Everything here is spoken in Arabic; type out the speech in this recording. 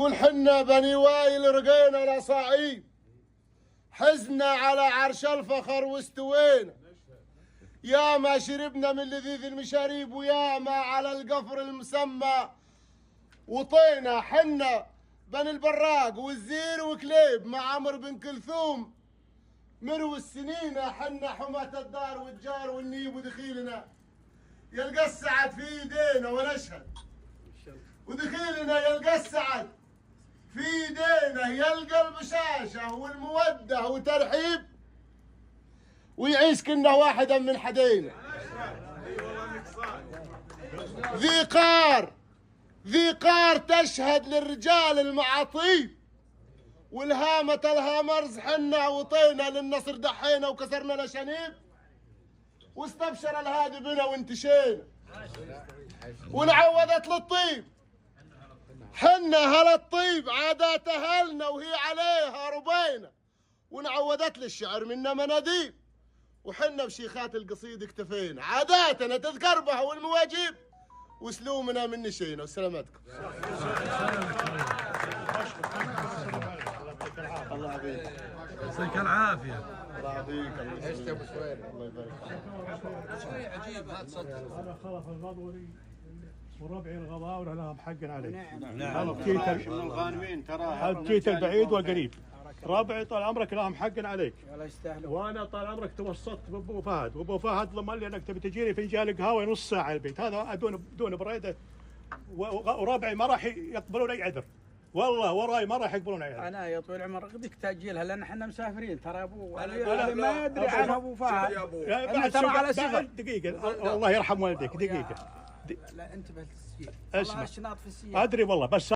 والحنا بني وايل رقينا لصعيب، حزنا على عرش الفخر واستوينا، يا ما شربنا من لذيذ المشاريب ويا ما على القفر المسمى وطينا. حنا بني البراق والزير وكليب مع عمرو بن كلثوم مروي السنين، حنا حماة الدار والجار والنيب ودخيلنا يلقى السعد في ايدينا ونشهد، ودخيلنا يلقى السعد في ايدينا يلقى البشاشة والمودة وترحيب، ويعيش كنا واحدا من حدينا. ذي قار تشهد للرجال المعاطيب، والهامة الهامرز حنا وطينا للنصر دحينا وكسرنا الاشانيب، واستبشر الهادي بنا وانتشينا ونعوضت للطيب. حنا هل الطيب عادات اهلنا وهي عليها ربينا، ونعودت للشعر منا مناديب، وحنا بشيخات القصيد اكتفينا، عاداتنا تذكر بها والمواجيب وسلومنا من نشينا. وسلامتكم. الله يعافيك. يعطيك العافيه. الله يعافيك. الله يبارك فيك. شيء عجيب هذا صدق. انا خلف الغضوري وربعي الغضاور لهم حق علي. نعم. من الغانمين ترى جيت البعيد والقريب. ربعي طال عمرك لهم حق عليك. ولا يستاهلون. وانا طال عمرك توسطت بابو فهد، وابو فهد ضمن لي انك تبي تجيني فنجان قهوه نص ساعه البيت، هذا دون بريده. وربعي ما راح يقبلون اي عذر. والله وراي ما راح يقبلون اي عذر. انا يا طويل العمر بدك تاجلها لان احنا مسافرين ترى ابو ما يدري عن ابو فهد. انا ترى على سفر. دقيقه الله يرحم والديك دقيقه. لا انتبه للتسجيل. اسمع والله الشناط في السيارة. ادري والله بس